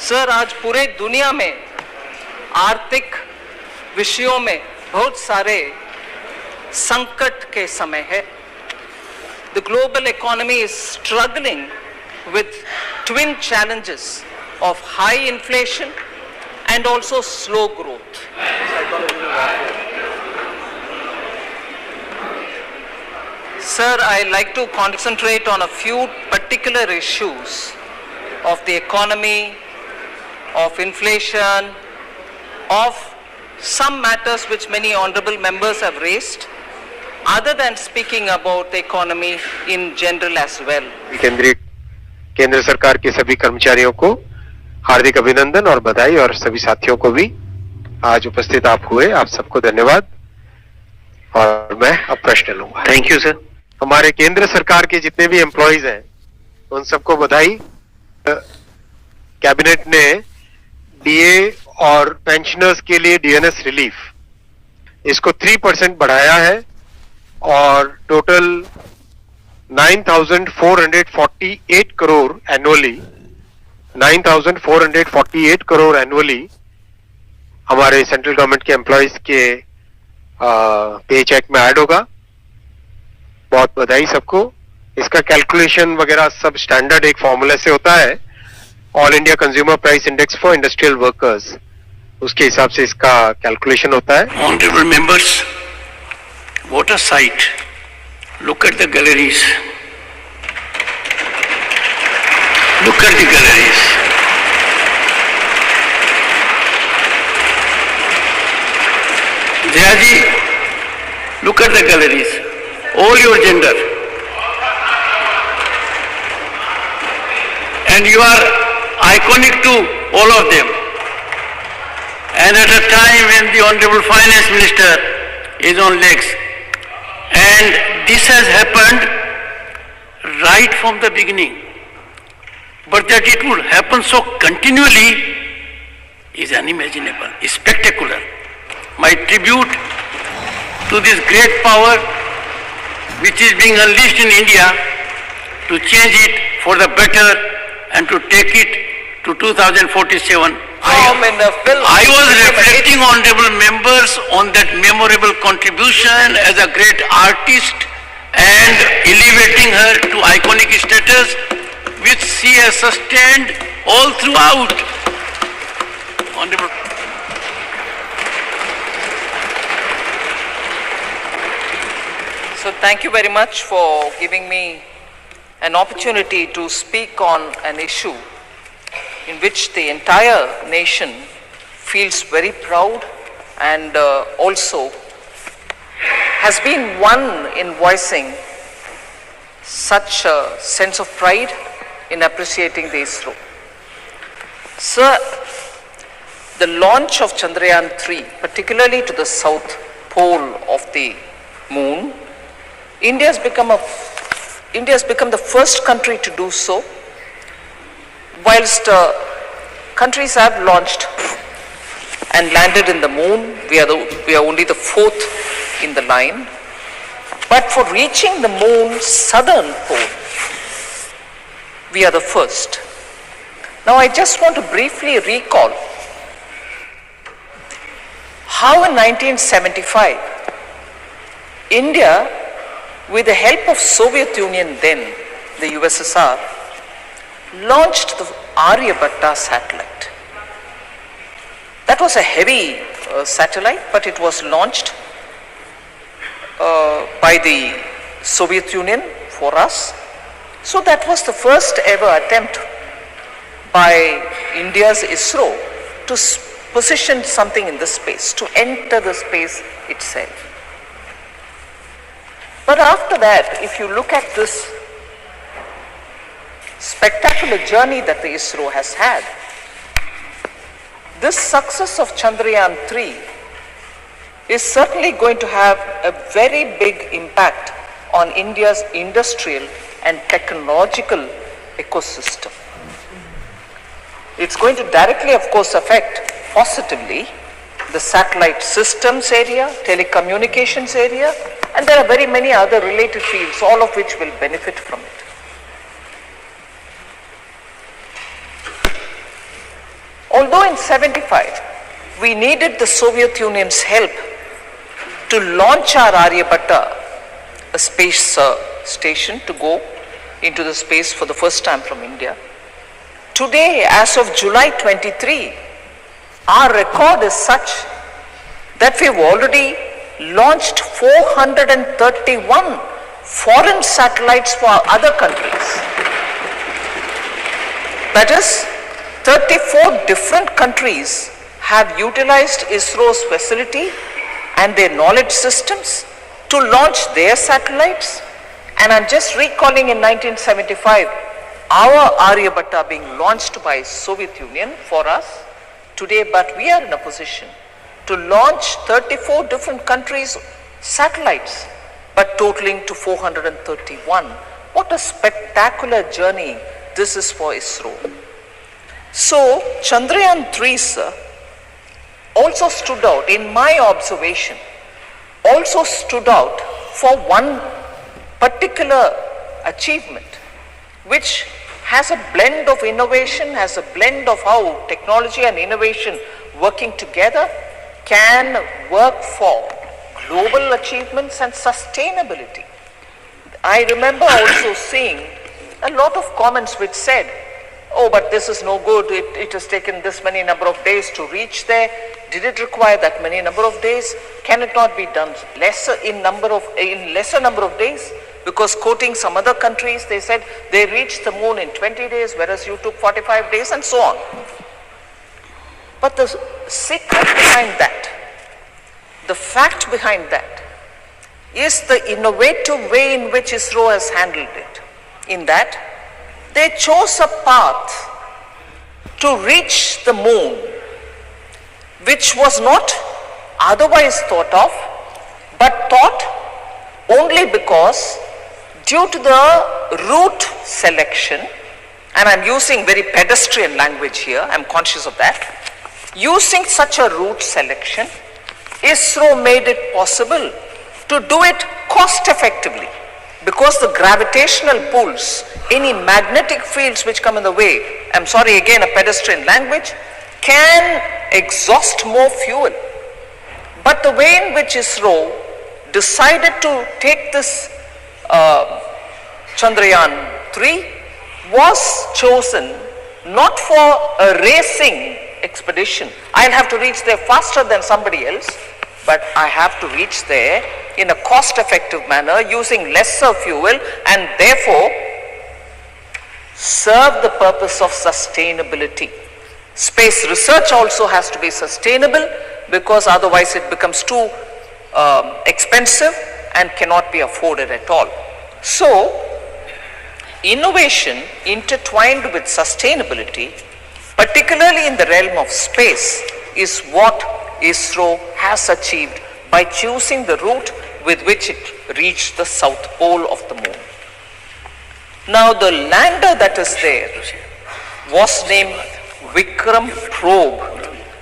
Sir, आज पूरे दुनिया में आर्थिक विषयों में बहुत सारे संकट के समय है. The global economy is struggling with twin challenges of high inflation and also slow growth. Sir, I like to concentrate on a few particular issues of the economy, of inflation, of some matters which many honorable members have raised, other than speaking about the economy in general as well. केंद्र सरकार के सभी कर्मचारियों को हार्दिक अभिनंदन और बधाई, और सभी साथियों को भी आज उपस्थित आप हुए, आप सबको धन्यवाद. और मैं अब प्रश्न लूंगा. Thank you sir. हमारे केंद्र सरकार के जितने भी एम्प्लॉइज हैं उन सबको बधाई. कैबिनेट ने डीए और पेंशनर्स के लिए डीएनएस रिलीफ इसको 3% बढ़ाया है और total 9,448 crore annually 9,448 crore annually हमारे सेंट्रल गवर्नमेंट के एम्प्लॉइज के पे चेक में ऐड होगा. बहुत बधाई सबको. इसका कैलकुलेशन वगैरह सब स्टैंडर्ड एक फॉर्मूला से होता है, all India consumer price index for industrial workers, उसके हिसाब से इसका कैलकुलेशन होता है. Honourable members, what a sight. Look at the galleries. Look at the galleries. Jayaji, look at the galleries. All your gender. And you are iconic to all of them. And at a time when the Honorable Finance Minister is on legs, and this has happened right from the beginning, but that it would happen so continually is unimaginable, is spectacular. My tribute to this great power which is being unleashed in India to change it for the better and to take it to 2047. I was reflecting, honorable members, on that memorable contribution as a great artist and elevating her to iconic status, which she has sustained all throughout. Honorable. So thank you very much for giving me an opportunity to speak on an issue in which the entire nation feels very proud and also has been one in voicing such a sense of pride in appreciating the ISRO. Sir, the launch of Chandrayaan-3, particularly to the south pole of the moon, India has become the first country to do so. Whilst countries have launched and landed in the moon, we are only the fourth in the line. But for reaching the moon's southern pole, we are the first. Now I just want to briefly recall how in 1975, India, with the help of Soviet Union then, the USSR, launched the Aryabhatta satellite. That was a heavy satellite, but it was launched by the Soviet Union for us. So that was the first ever attempt by India's ISRO to position something in the space, to enter the space itself. But after that, if you look at this spectacular journey that the ISRO has had, this success of Chandrayaan-3 is certainly going to have a very big impact on India's industrial and technological ecosystem. It's going to directly, of course, affect positively the satellite systems area, telecommunications area, and there are very many other related fields, all of which will benefit from it. although in 75 we needed the Soviet Union's help to launch our Aryabhatta, a space station to go into the space for the first time from India, today, as of July 23, our record is such that we've already launched 431 foreign satellites for other countries. That is, 34 different countries have utilized ISRO's facility and their knowledge systems to launch their satellites. And I'm just recalling in 1975, our Aryabhatta being launched by Soviet Union for us today, but we are in a position to launch 34 different countries' satellites, but totaling to 431. What a spectacular journey this is for ISRO. So, Chandrayaan-3, sir, also stood out, in my observation, also stood out for one particular achievement, which has a blend of innovation, has a blend of how technology and innovation working together can work for global achievements and sustainability. I remember also seeing a lot of comments which said, oh, but this is no good, it has taken this many number of days to reach there. Did it require that many number of days? Can it not be done lesser number of days? Because quoting some other countries, they said they reached the moon in 20 days, whereas you took 45 days and so on. But the secret behind that, the fact behind that, is the innovative way in which ISRO has handled it. In that, they chose a path to reach the moon, which was not otherwise thought of, but thought only because due to the route selection, and I'm using very pedestrian language here, I'm conscious of that, using such a route selection, ISRO made it possible to do it cost effectively, because the gravitational pulls, any magnetic fields which come in the way, I'm sorry again a pedestrian language, can exhaust more fuel. But the way in which ISRO decided to take this Chandrayaan-3 was chosen not for a racing expedition. I'll have to reach there faster than somebody else, but I have to reach there in a cost-effective manner using lesser fuel and therefore serve the purpose of sustainability. Space research also has to be sustainable because otherwise it becomes too expensive and cannot be afforded at all. So, innovation intertwined with sustainability, particularly in the realm of space, is what ISRO has achieved by choosing the route with which it reached the south pole of the moon. Now, the lander that is there was named Vikram Probe.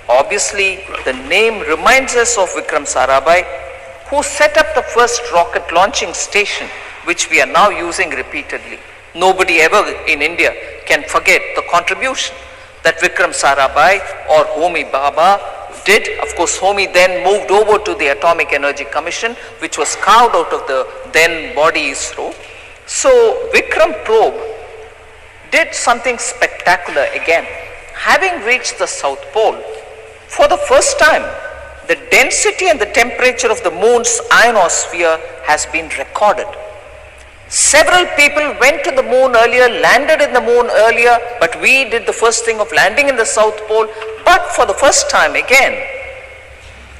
Obviously, the name reminds us of Vikram Sarabhai, who set up the first rocket launching station, which we are now using repeatedly. Nobody ever in India can forget the contribution that Vikram Sarabhai or Homi Bhabha did. Of course, Homi then moved over to the Atomic Energy Commission, which was carved out of the then body ISRO. So, Vikram Probe did something spectacular again. Having reached the South Pole, for the first time, the density and the temperature of the moon's ionosphere has been recorded. Several people went to the moon earlier, landed in the moon earlier, but we did the first thing of landing in the South Pole. But for the first time again,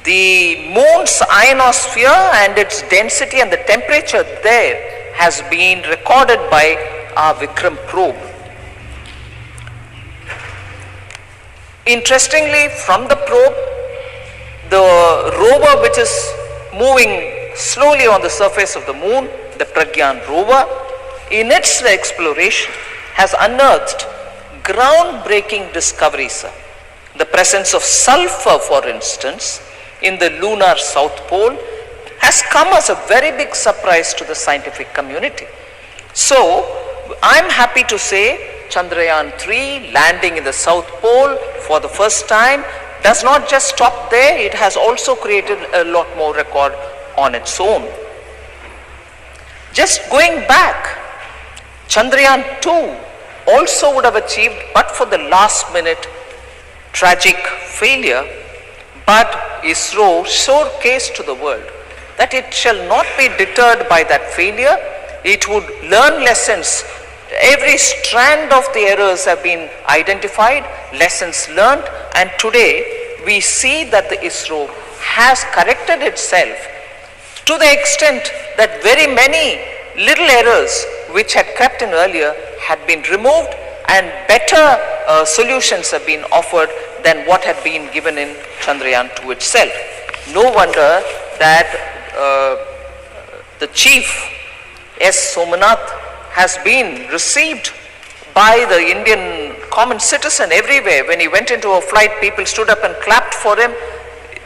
the moon's ionosphere and its density and the temperature there has been recorded by our Vikram probe. Interestingly, from the probe, the rover which is moving slowly on the surface of the moon, the Pragyan rover, in its exploration has unearthed groundbreaking discoveries, sir. The presence of sulfur, for instance, in the lunar south pole has come as a very big surprise to the scientific community. So, I'm happy to say Chandrayaan-3 landing in the South Pole for the first time does not just stop there, it has also created a lot more record on its own. Just going back, Chandrayaan-2 also would have achieved, but for the last minute tragic failure, but ISRO showcased to the world that it shall not be deterred by that failure. It would learn lessons. Every strand of the errors have been identified, lessons learned, and today we see that the ISRO has corrected itself to the extent that very many little errors which had crept in earlier had been removed and better solutions have been offered than what had been given in Chandrayaan-2 itself. No wonder that the chief, S. Somanath, has been received by the Indian common citizen everywhere. When he went into a flight, people stood up and clapped for him.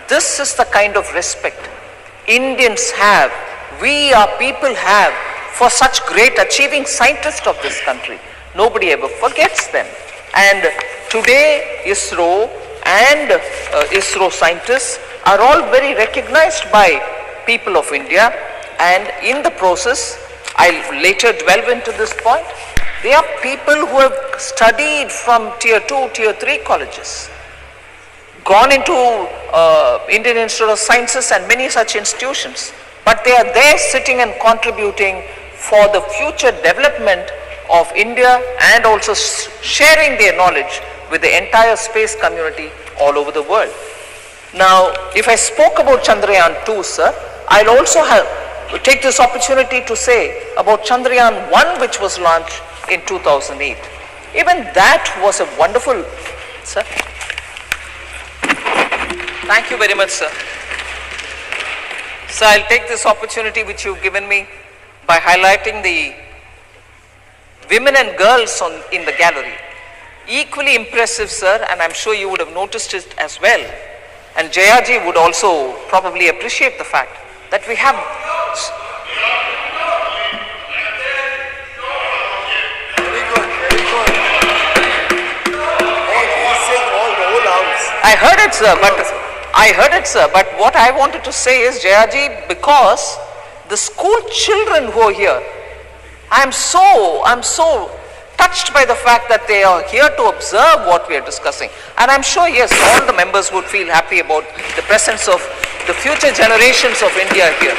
This is the kind of respect Indians have, we our people have, for such great achieving scientists of this country. Nobody ever forgets them. And today ISRO and ISRO scientists are all very recognized by people of India, and in the process, I'll later delve into this point, they are people who have studied from tier 2, tier 3 colleges, gone into Indian Institute of Sciences and many such institutions, but they are there sitting and contributing for the future development of India and also sharing their knowledge with the entire space community all over the world. Now, if I spoke about Chandrayaan-2, sir, I'll also take this opportunity to say about Chandrayaan-1, which was launched in 2008. Even that was a wonderful, sir. Thank you very much, sir. So I'll take this opportunity which you've given me by highlighting the women and girls in the gallery. Equally impressive, sir, and I'm sure you would have noticed it as well. And Jayaji would also probably appreciate the fact that we have. Very good, very good. He's saying all the whole house. I heard it, sir, but what I wanted to say is, Jayaji, because the school children who are here, I'm so touched by the fact that they are here to observe what we are discussing. And I'm sure, yes, all the members would feel happy about the presence of the future generations of India here.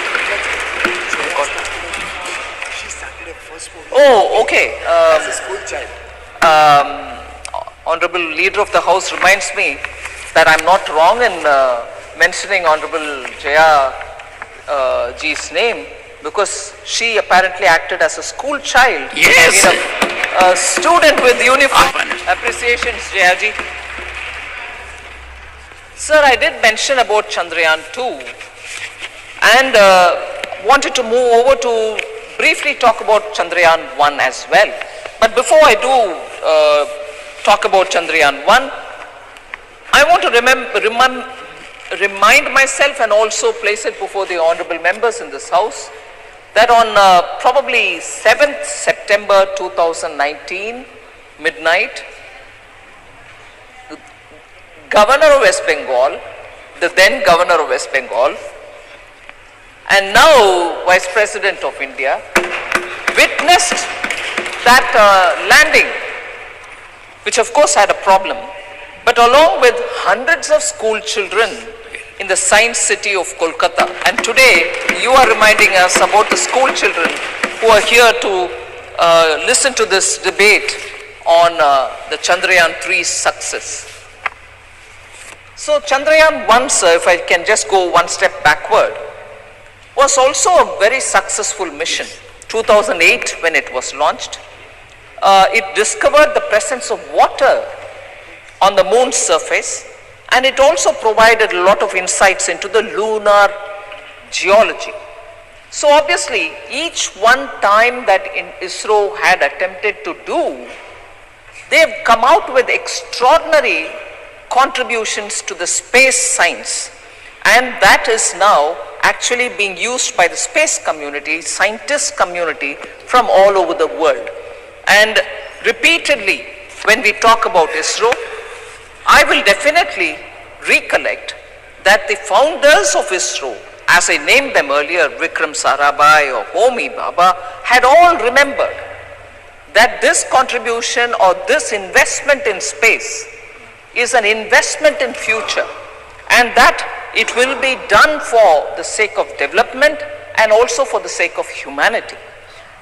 She started her first movie Oh, okay. as a school child. Honorable Leader of the House reminds me that I'm not wrong in mentioning Honorable Jaya ji's name, because she apparently acted as a school child. Yes. A student with uniform. Appreciations, Jayaji. Sir, I did mention about Chandrayaan-2 and wanted to move over to briefly talk about Chandrayaan-1 as well. But before I do talk about Chandrayaan-1, I want to remind myself and also place it before the honorable members in this house that on probably 7th September 2019, midnight, Governor of West Bengal, the then Governor of West Bengal, and now Vice President of India, witnessed that landing, which of course had a problem, but along with hundreds of school children in the science city of Kolkata. And today you are reminding us about the school children who are here to listen to this debate on the Chandrayaan-3 success. So Chandrayaan-1, sir, if I can just go one step backward, was also a very successful mission. 2008 when it was launched, it discovered the presence of water on the moon's surface, and it also provided a lot of insights into the lunar geology. So obviously, each one time that ISRO had attempted to do, they have come out with extraordinary contributions to the space science, and that is now actually being used by the space community, scientist community from all over the world. And repeatedly when we talk about ISRO, I will definitely recollect that the founders of ISRO, as I named them earlier, Vikram Sarabhai or Homi Bhabha, had all remembered that this contribution or this investment in space is an investment in future, and that it will be done for the sake of development and also for the sake of humanity.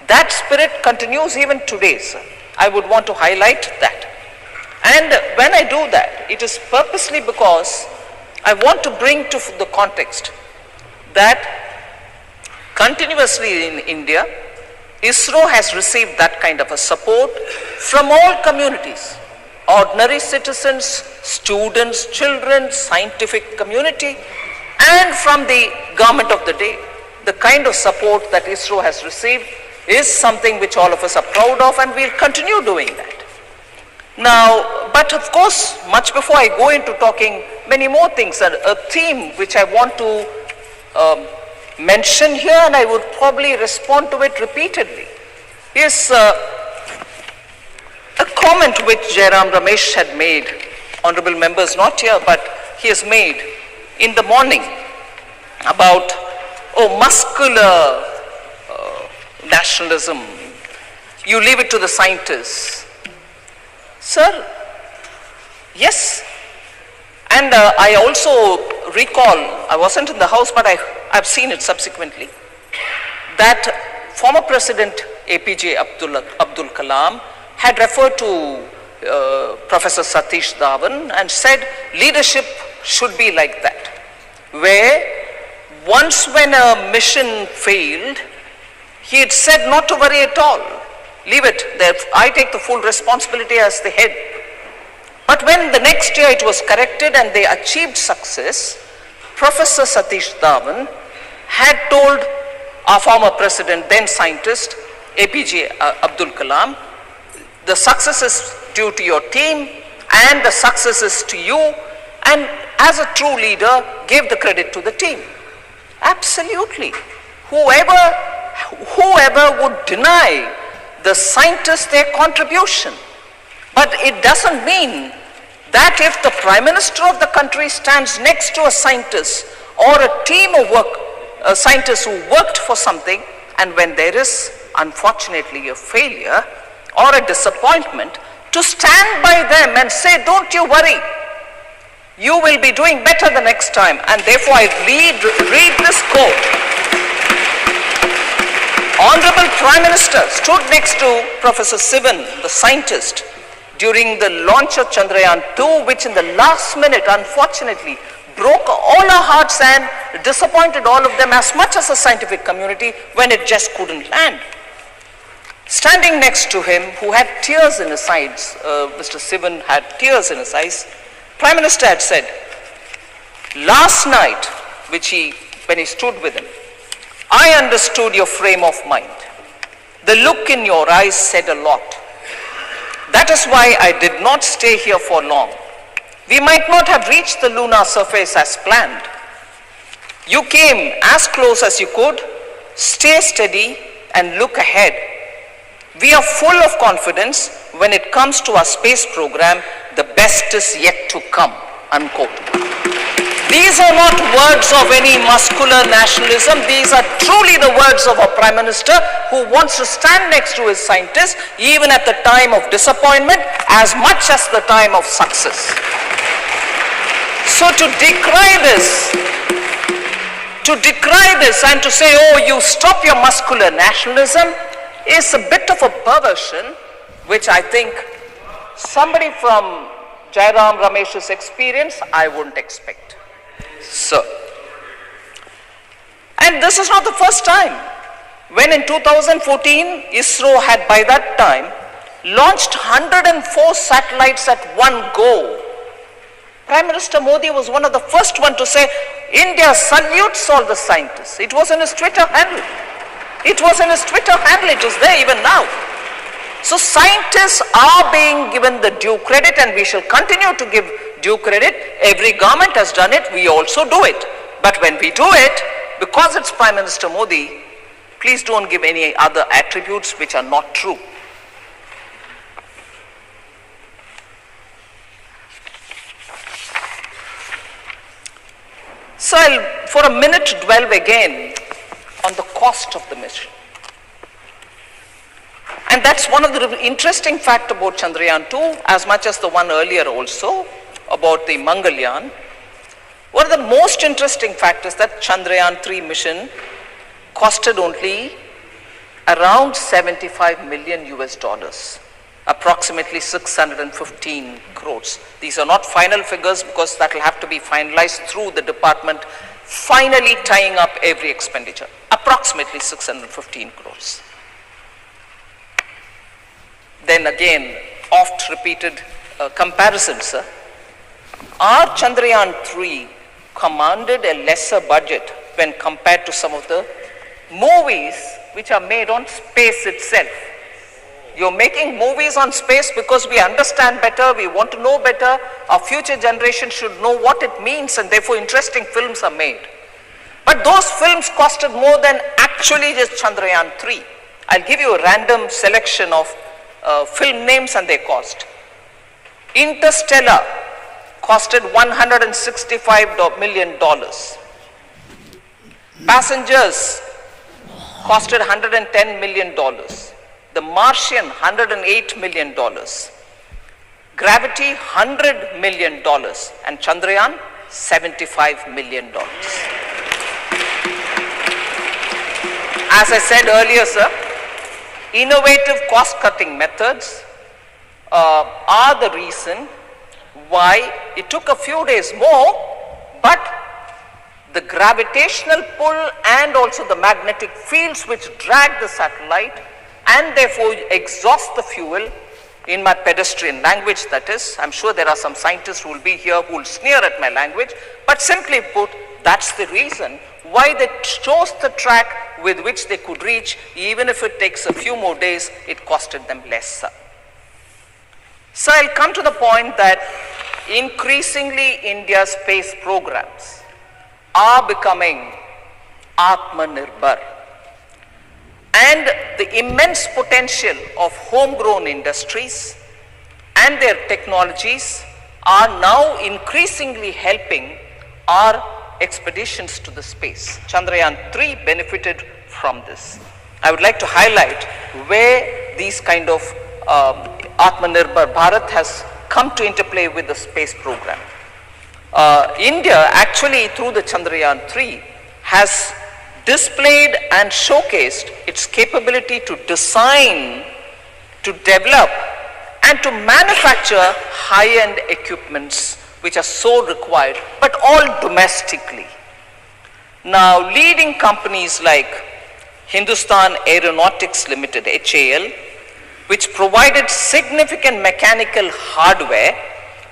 That spirit continues even today, sir. I would want to highlight that. And when I do that, it is purposely because I want to bring to the context that continuously in India, ISRO has received that kind of a support from all communities, ordinary citizens, students, children, scientific community, and from the government of the day. The kind of support that ISRO has received is something which all of us are proud of, and we'll continue doing that. Now, but of course, much before I go into talking many more things, a theme which I want to mention here, and I would probably respond to it repeatedly, is a comment which Jairam Ramesh had made, honorable members not here, but he has made in the morning about, muscular nationalism, you leave it to the scientists. Sir, yes, and I also recall, I wasn't in the house, but I've seen it subsequently, that former President APJ Abdul Kalam had referred to Professor Satish Dhawan and said leadership should be like that, where once when a mission failed, he had said not to worry at all, leave it there, I take the full responsibility as the head. But when the next year it was corrected and they achieved success, Professor Satish Dhawan had told our former president, then scientist, APJ Abdul Kalam, the success is due to your team and the success is to you, and as a true leader, give the credit to the team. Absolutely. Whoever would deny the scientists their contribution. But it doesn't mean that if the Prime Minister of the country stands next to a scientist or a team of scientists who worked for something, and when there is unfortunately a failure or a disappointment, to stand by them and say, don't you worry, you will be doing better the next time. And therefore I read this quote. Honorable Prime Minister stood next to Professor Sivan, the scientist, during the launch of Chandrayaan-3, which in the last minute, unfortunately, broke all our hearts and disappointed all of them as much as the scientific community when it just couldn't land. Standing next to him, who had tears in his eyes, Mr. Sivan had tears in his eyes, Prime Minister had said, last night, when he stood with him, I understood your frame of mind. The look in your eyes said a lot. That is why I did not stay here for long. We might not have reached the lunar surface as planned. You came as close as you could, stay steady and look ahead. We are full of confidence when it comes to our space program. The best is yet to come, unquote. These are not words of any muscular nationalism. These are truly the words of a Prime Minister who wants to stand next to his scientists even at the time of disappointment as much as the time of success. So to decry this and to say, oh, you stop your muscular nationalism is a bit of a perversion, which I think somebody from Jairam Ramesh's experience, I wouldn't expect. So, and this is not the first time. When in 2014, ISRO had by that time launched 104 satellites at one go. Prime Minister Modi was one of the first one to say, India salutes all the scientists. It was in his Twitter handle. It was there even now. So scientists are being given the due credit, and we shall continue to give due credit. Every government has done it, we also do it. But when we do it, because it's Prime Minister Modi, please don't give any other attributes which are not true. So I'll, for a minute, dwell again on the cost of the mission. And that's one of the interesting facts about Chandrayaan-2, as much as the one earlier also, about the Mangalyaan. One of the most interesting factors that Chandrayaan-3 mission costed only around 75 million US dollars, approximately 615 crores. These are not final figures because that will have to be finalized through the department, finally tying up every expenditure, approximately 615 crores. Then again, oft repeated comparisons. Our Chandrayaan-3 commanded a lesser budget when compared to some of the movies which are made on space itself. You're making movies on space because we understand better, we want to know better, our future generation should know what it means, and therefore interesting films are made. But those films costed more than actually just Chandrayaan-3. I'll give you a random selection of film names and their cost. Interstellar costed $165 million. Passengers costed $110 million. The Martian, $108 million. Gravity, $100 million. And Chandrayaan, $75 million. As I said earlier, sir, innovative cost-cutting methods are the reason why it took a few days more, but the gravitational pull and also the magnetic fields which drag the satellite and therefore exhaust the fuel, in my pedestrian language that is, I'm sure there are some scientists who will be here who will sneer at my language, but simply put, that's the reason why they chose the track with which they could reach. Even if it takes a few more days, it costed them less. So I'll come to the point that increasingly India's space programs are becoming Atmanirbhar. And the immense potential of homegrown industries and their technologies are now increasingly helping our expeditions to the space. Chandrayaan-3 benefited from this. I would like to highlight where these kind of Atmanirbhar Bharat has come to interplay with the space program. India actually through the Chandrayaan-3 has displayed and showcased its capability to design, to develop and to manufacture high-end equipments which are so required, but all domestically. Now, leading companies like Hindustan Aeronautics Limited, HAL, which provided significant mechanical hardware,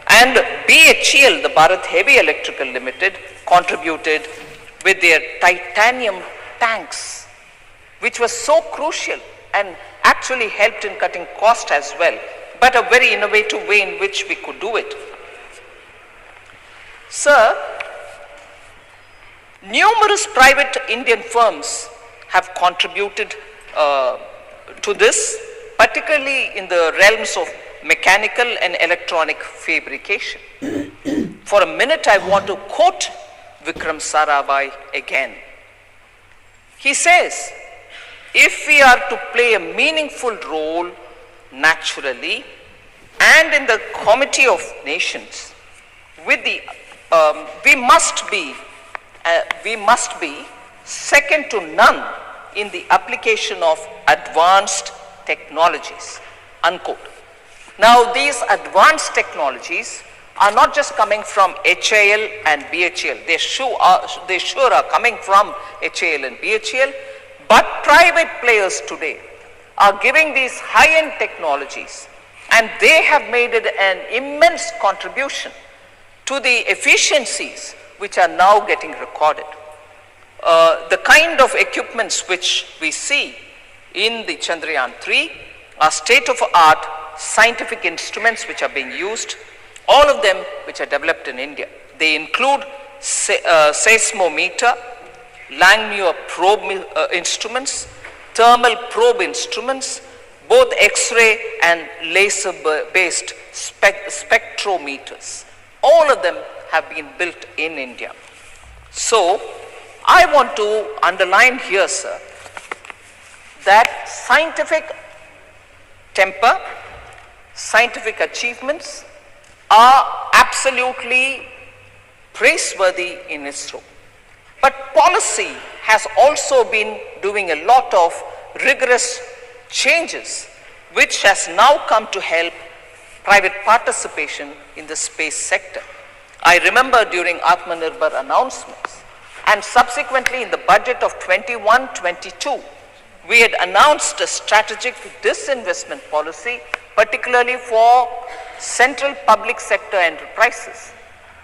and BHEL, the Bharat Heavy Electrical Limited, contributed with their titanium tanks, which was so crucial and actually helped in cutting cost as well, but a very innovative way in which we could do it. Sir, numerous private Indian firms have contributed to this, particularly in the realms of mechanical and electronic fabrication. For a minute, I want to quote Vikram Sarabhai again. He says, if we are to play a meaningful role naturally and in the Committee of Nations, with the we must be second to none in the application of advanced technologies, unquote. Now, these advanced technologies are not just coming from HAL and BHEL. They sure are coming from HAL and BHEL, but private players today are giving these high-end technologies, and they have made it an immense contribution to the efficiencies which are now getting recorded. The kind of equipments which we see in the Chandrayaan-3 are state-of-the-art scientific instruments which are being used, all of them which are developed in India. They include seismometer, Langmuir probe instruments, thermal probe instruments, both X-ray and laser-based spectrometers. All of them have been built in India. So, I want to underline here, sir, that scientific temper, scientific achievements are absolutely praiseworthy in ISRO. But policy has also been doing a lot of rigorous changes, which has now come to help private participation in the space sector. I remember during Atmanirbhar announcements and subsequently in the budget of 21-22, we had announced a strategic disinvestment policy, particularly for central public sector enterprises,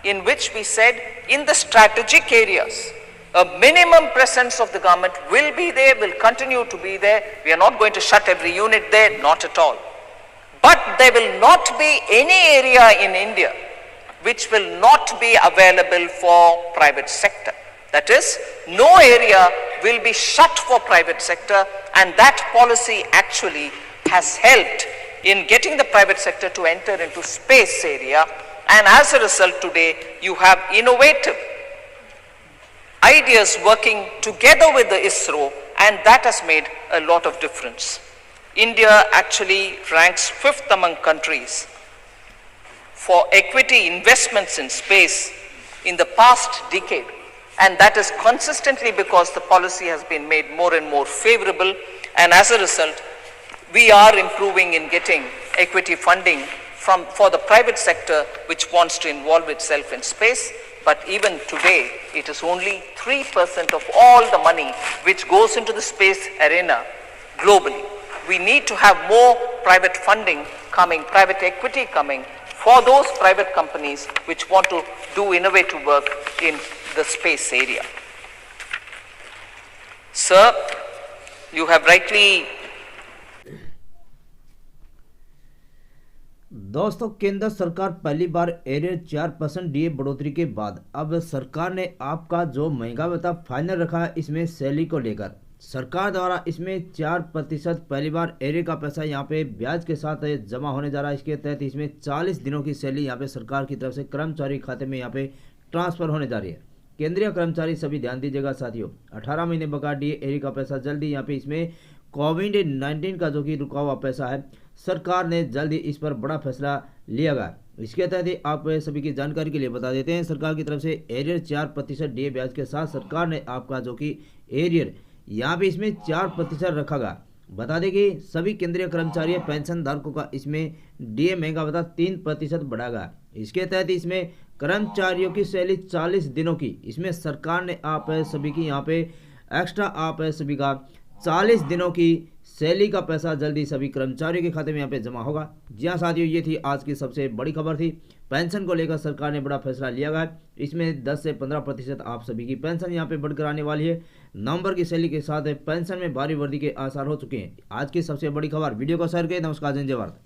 in which we said in the strategic areas, a minimum presence of the government will be there, will continue to be there. We are not going to shut every unit there, not at all. But there will not be any area in India which will not be available for private sector. That is, no area will be shut for private sector, and that policy actually has helped in getting the private sector to enter into space area, and as a result today you have innovative ideas working together with the ISRO, and that has made a lot of difference. India actually ranks 5th among countries for equity investments in space in the past decade, and that is consistently because the policy has been made more and more favorable, and as a result we are improving in getting equity funding for the private sector which wants to involve itself in space. But even today, it is only 3% of all the money which goes into the space arena globally. We need to have more private funding coming, private equity coming for those private companies which want to do innovative work in the space area. Sir, you have rightly. दोस्तों, केंद्र सरकार पहली बार arrear 4% DA बढ़ोतरी के बाद अब सरकार ने आपका जो महंगा भत्ता फाइनल रखा है इसमें सैलरी को लेकर सरकार द्वारा इसमें 4% पहली बार एरियर का पैसा यहाँ पे ब्याज के साथ जमा होने जा रहा है। इसके तहत इसमें 40 दिनों की सैलरी यहाँ पे सरकार की तरफ से कर्मचारी खाते में यहाँ पे ट्रांसफर होने जा रही है। केंद्रीय कर्मचारी सभी ध्यान दीजिएगा साथियों, 18 महीने बकाया डीए एरियर का पैसा जल्दी यहाँ पे इसमें कोविड-19 का जो कि रुका हुआ पैसा है सरकार ने जल्दी इस पर बड़ा फैसला लिया गया। इसके तहत आप सभी की जानकारी के लिए बता देते हैं, सरकार की तरफ से एरियर 4% डीए ब्याज के साथ सरकार ने आपका जो कि एरियर यहाँ पे इसमें 4% रखा गया। बता दें कि सभी केंद्रीय कर्मचारी पेंशन धारकों का इसमें डीए महंगा भत्ता 3% बढ़ा गया। इसके तहत इसमें कर्मचारियों की सैलरी 40 दिनों की इसमें सरकार ने आप सभी की यहाँ पे एक्स्ट्रा आप सभी का 40 दिनों की सैलरी का पैसा जल्दी सभी कर्मचारियों के खाते में यहाँ पे जमा होगा। जी हाँ साथियों, ये थी आज की सबसे बड़ी खबर थी। पेंशन को लेकर सरकार ने बड़ा फैसला लिया गया। इसमें 10 से 15% आप सभी की पेंशन यहाँ पे बढ़कर आने वाली है। नवंबर की सैलरी के साथ पेंशन में भारी वृद्धि के आसार हो चुके हैं। आज की सबसे बड़ी खबर, वीडियो को शेयर करें। नमस्कार, जय भारत।